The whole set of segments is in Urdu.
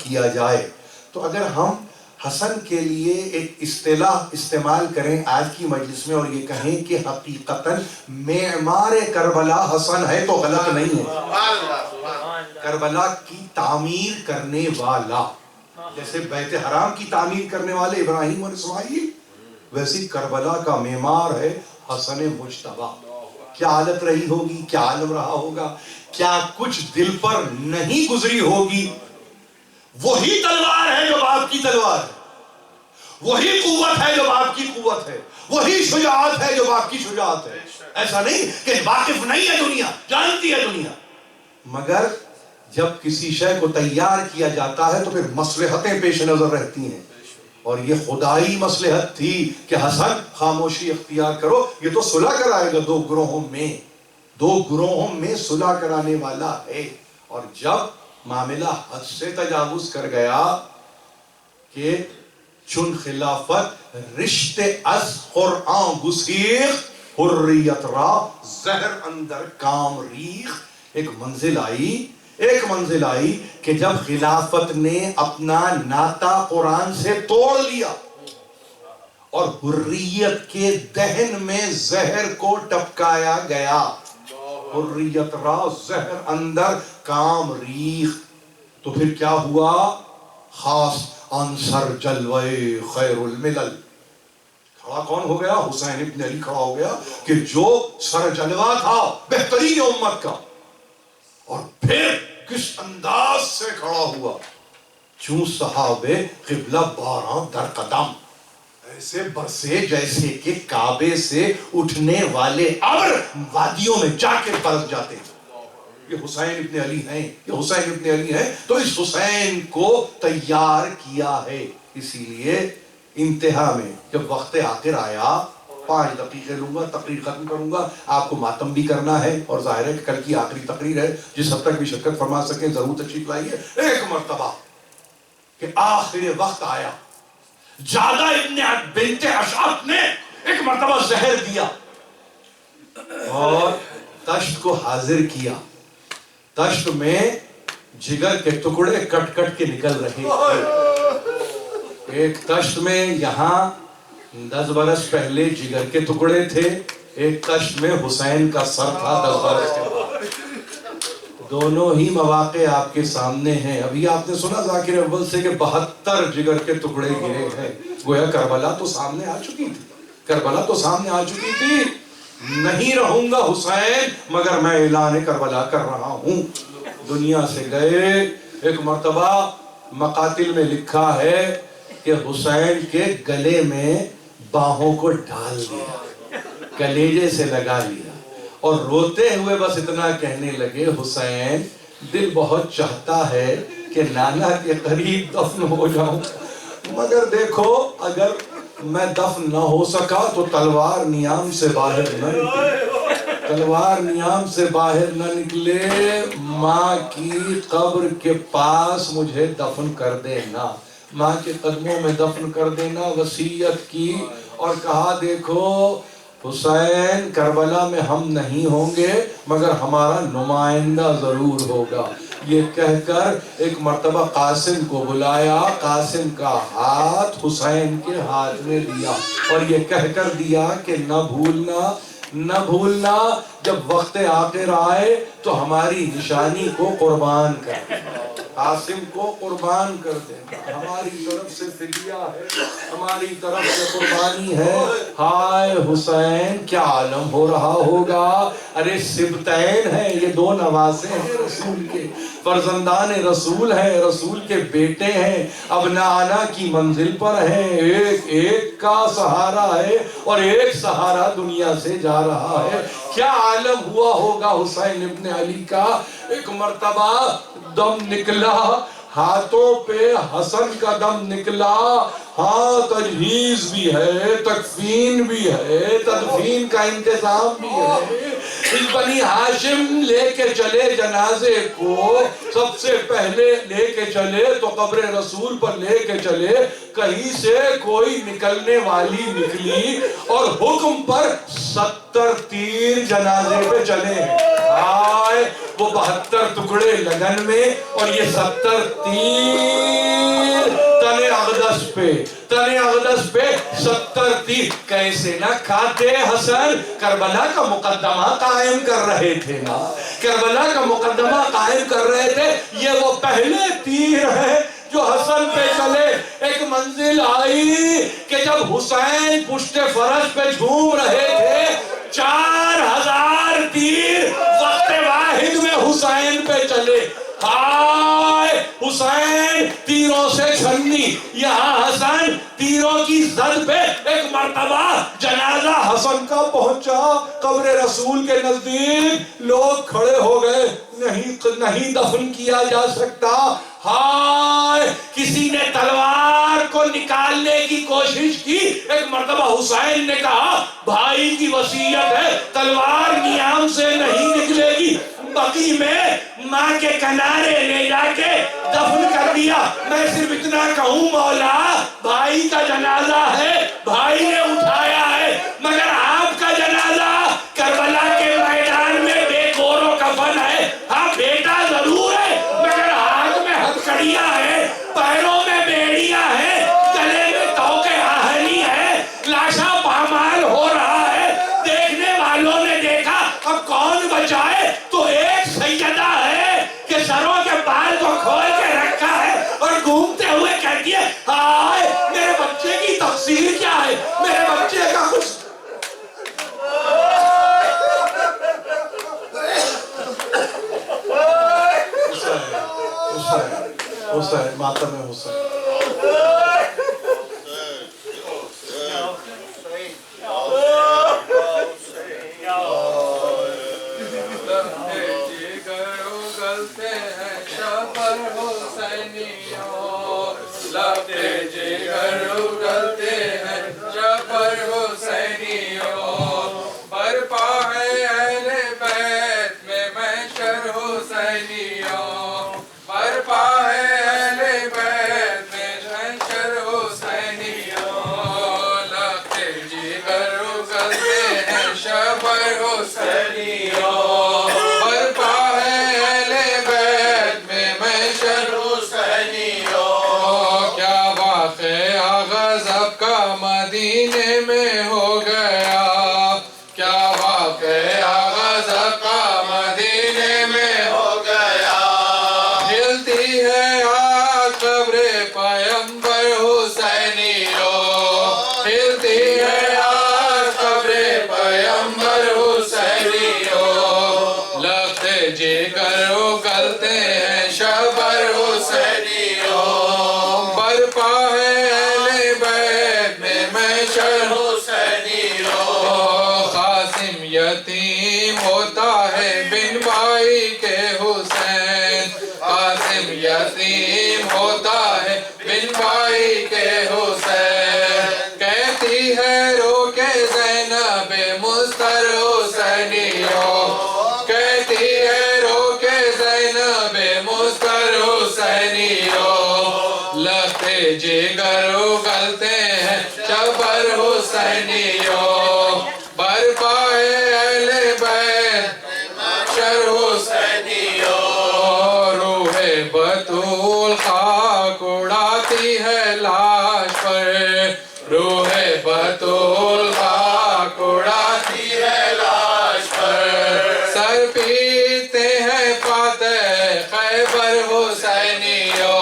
کیا جائے. تو اگر ہم حسن کے لیے ایک اصطلاح استعمال کریں آج کی مجلس میں اور یہ کہیں کہ حقیقتاً معمار کربلا حسن ہے تو غلط نہیں ہے. کربلا کی تعمیر کرنے والا، جیسے بیت حرام کی تعمیر کرنے والے ابراہیم اور اسماعیل، ویسی کربلا کا معمار ہے حسن مجتبیٰ. کیا حالت رہی ہوگی، کیا عالم رہا ہوگا، کیا کچھ دل پر نہیں گزری ہوگی. وہی تلوار ہے جو باپ کی تلوار ہے، وہی قوت ہے جو باپ کی قوت ہے، وہی شجاعت ہے جو باپ کی شجاعت ہے. ایسا نہیں کہ واقف نہیں ہے دنیا، جانتی ہے دنیا، مگر جب کسی شے کو تیار کیا جاتا ہے تو پھر مصلحتیں پیش نظر رہتی ہیں. اور یہ خدائی مصلحت تھی کہ حسن خاموشی اختیار کرو، یہ تو صلح کرائے گا دو گروہوں میں صلح کرانے والا ہے. اور جب معاملہ حد سے تجاوز کر گیا کہ چون خلافت رشتے از قرآن گسیخ حریت را زہر اندر کام ریخ. ایک منزل آئی کہ جب خلافت نے اپنا ناطہ قرآن سے توڑ لیا اور حریت کے دہن میں زہر کو ٹپکایا گیا. حریت را زہر اندر کام ریخ. تو پھر کیا ہوا؟ خاص عنصر جلوے خیر الملل کھڑا کون ہو گیا؟ حسین ابن علی کھڑا ہو گیا کہ جو سر جلوہ تھا بہترین امت کا. اور پھر کس انداز سے کھڑا ہوا، چون صحابے قبلہ باراں در قدم، ایسے برسے جیسے کہ کعبے سے اٹھنے والے ابر وادیوں میں جا کے برس جاتے ہیں. یہ حسین ابن علی ہیں. تو اس حسین کو تیار کیا ہے. اسی لیے انتہا میں جب وقت آخر آیا، 5 دقیقے لوں گا، تقریر ختم کروں گا. آپ کو ماتم بھی کرنا ہے اور ظاہر ہے کہ کل کی آخری تقریر ہے، جس حد تک بھی شرکت فرما سکیں ضرور تشریف لائیے. ایک مرتبہ کہ آخر وقت آیا، جادہ ابن بنت اشعث نے ایک مرتبہ زہر دیا اور تشت کو حاضر کیا. تشت میں جگر کے ٹکڑے کٹ کٹ کے نکل رہے تھے. ایک تشت میں یہاں 10 برس پہلے جگر کے ٹکڑے تھے، ایک تشت میں حسین کا سر تھا 10 برس کے بعد. دونوں ہی مواقع آپ کے سامنے ہیں. ابھی آپ نے سنا ذاکر اول سے کہ 72 جگر کے ٹکڑے گرے ہیں. گویا کربلا تو سامنے آ چکی تھی. نہیں رہوں گا حسین مگر میں اعلان کربلا کر رہا ہوں. دنیا سے گئے. ایک مرتبہ مقاتل میں لکھا ہے کہ حسین کے گلے میں باہوں کو ڈال دیا، کلیجے سے لگا لیا اور روتے ہوئے بس اتنا کہنے لگے، حسین دل بہت چاہتا ہے کہ نانا کے قریب دفن ہو جاؤں، مگر دیکھو اگر میں دفن نہ ہو سکا تو تلوار نیام سے باہر نہ نکلے. ماں کی قبر کے پاس مجھے دفن کر دینا، ماں کے قدموں میں دفن کر دینا. وصیت کی اور کہا دیکھو حسین کربلا میں ہم نہیں ہوں گے مگر ہمارا نمائندہ ضرور ہوگا. یہ کہہ کر ایک مرتبہ قاسم کو بلایا، قاسم کا ہاتھ حسین کے ہاتھ میں دیا اور یہ کہہ کر دیا کہ نہ بھولنا جب وقت آخر آئے تو ہماری نشانی کو قربان کر دینا، قاسم کو قربان کر دینا. ہماری طرف سے فدیہ ہے، ہماری طرف سے قربانی ہے. ہائے حسین کیا عالم ہو رہا ہوگا. ارے سبتین ہیں، یہ 2 نواسے ہیں رسول کے، فرزندان رسول ہیں، رسول کے بیٹے ہیں، ابناء کی منزل پر ہیں. ایک کا سہارا ہے اور ایک سہارا دنیا سے جا رہا ہے. کیا عالم ہوا ہوگا حسین ابن علی کا. ایک مرتبہ دم نکلا، ہاتھوں پہ حسن کا دم نکلا. ہاں تجہیز بھی ہے، تکفین بھی ہے، تدفین کا انتظام بھی ہے، اس بنی ہاشم لے کے چلے جنازے کو، سب سے پہلے لے کے چلے تو قبر رسول پر لے کے چلے، کہیں سے کوئی نکلنے والی نکلی اور حکم پر 70 تیر جنازے پہ چلے ہیں۔ آئے وہ 72 ٹکڑے لگن میں اور یہ 70 تیر تن اقدس پہ 70 تیر کیسے نہ کھاتے حسن؟ کربلا کا مقدمہ قائم کر رہے تھے نا، کربلا کا مقدمہ قائم کر رہے تھے۔ یہ وہ پہلے تیر ہے جو حسن پہ چلے۔ ایک منزل آئی کہ جب حسین پشت فرش پہ جھوم رہے تھے، 4000 تیر وقت واحد میں حسین پہ چلے۔ ہائے حسین تیروں سے چھنی، یہاں حسن تیروں کی زد پہ۔ ایک مرتبہ جنازہ حسن کا پہنچا قبر رسول کے نزدیک، لوگ کھڑے ہو گئے، نہیں دفن کیا جا سکتا۔ ہائے کسی نے تلوار کو نکالنے کی کوشش کی۔ ایک مرتبہ حسین نے کہا بھائی کی وصیت ہے، تلوار نیام سے نہیں نکلے گی۔ بقی میں ماں کے کنارے لے جا کے دفن کر دیا۔ میں صرف اتنا کہوں مولا، بھائی کا جنازہ ہے، بھائی نے اٹھایا ہے، مگر آپ کا جنازہ کربلا کے میدان میں بے گور و کفن ہے۔ ہاں بیٹا ضرور ہے، مگر ہاتھ میں ہتھکڑیاں ہے، پیروں میں بیڑیاں ہے، گلے میں توق آہنی ہے، لاشا پامال ہو رہا ہے۔ دیکھنے والوں نے دیکھا اب کون بچائے، تو ایک سیدہ ہے کہ سروں کے بال کو کھول کے رکھا ہے اور گھومتے ہوئے کہتی ہے ہائے میرے بچے کی تقصیر کیا ہے، میرے بچے کا کچھ حسین ماتم ہے حسین۔ مدینے میں ہو گیا، کیا واقعہ غضب کا مدینے میں ہو گیا۔ ہلتی ہے آج قبر پیغمبر حسینیو، ہلتی ہے آج قبر پیغمبر حسینیو، لگتے جگر اگلتے ہیں شبر حسینیو، برپا ہے اہل بیت میں محشر حسینیو۔ قاسم یتیم ہوتا ہے بن بھائی کے حسین، قاسم یتیم ہوتا ہے بن بھائی کے حسین، کہتی ہے رو کے زینب مستر حسینیو، کہتی ہے رو کے زینب مستر حسینیو، لگتے جگر اگلتے ہیں شبر حسینیو، برپا ہے اہل بیت محشر حسینیو، روح بطول خاک اڑاتی ہے لاش پر، روح بطول خاک اڑاتی ہے لاش پر، سر پیتے ہیں فاتح خیبر حسینیو،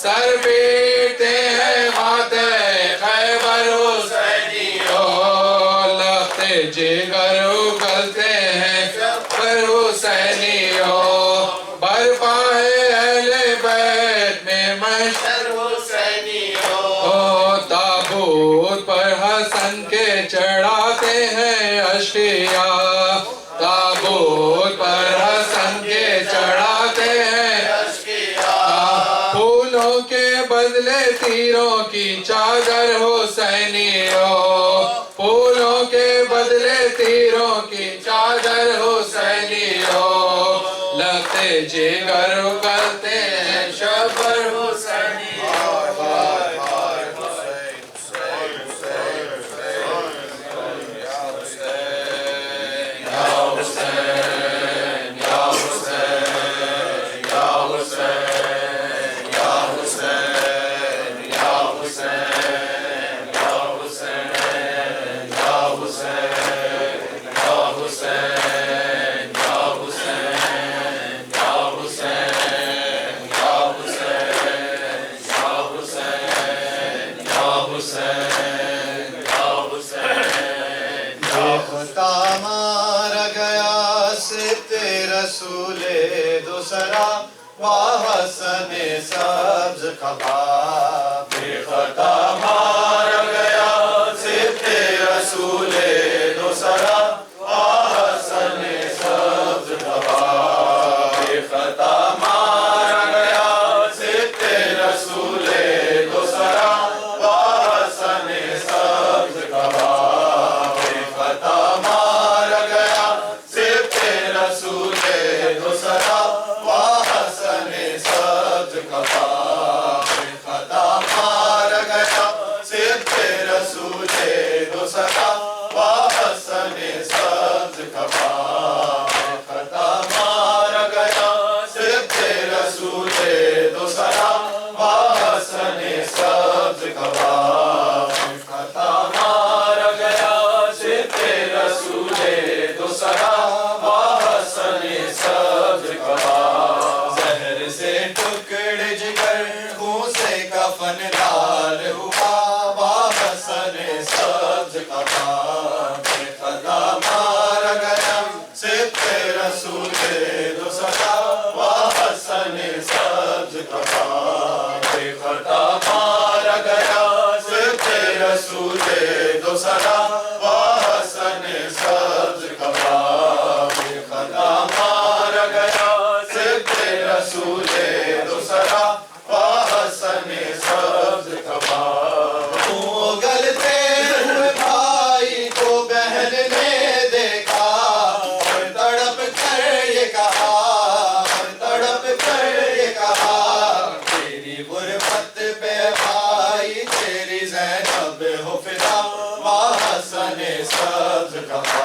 سر پیتے ہیں فاتح خیبر حسینیو، لگتے جگر اگلتے ہیں شبر حسینیو، برپا ہے اہل بیت میں محشر حسینیو، تابوت پر حسن کے چڑھاتے ہیں اشقیاء، تابوت پر حسن کے چڑھاتے ہیں اشقیاء، پھول پھولوں کے بدلے تیروں کی چادر حسینی ہو، پھولوں کے بدلے تیروں کی چادر حسینی ہو، لگتے جگر کرتے ہیں شبر حسینی ہو۔ مارا گیا سبت رسول دوسرا حسن سبز قبا، بے خطا مارا گیا سبت رسول دوسرا حسن سبز قبا، بے خطا مارا گیا سبت رسول دوسرا حسن سبز قبا، سبز قبا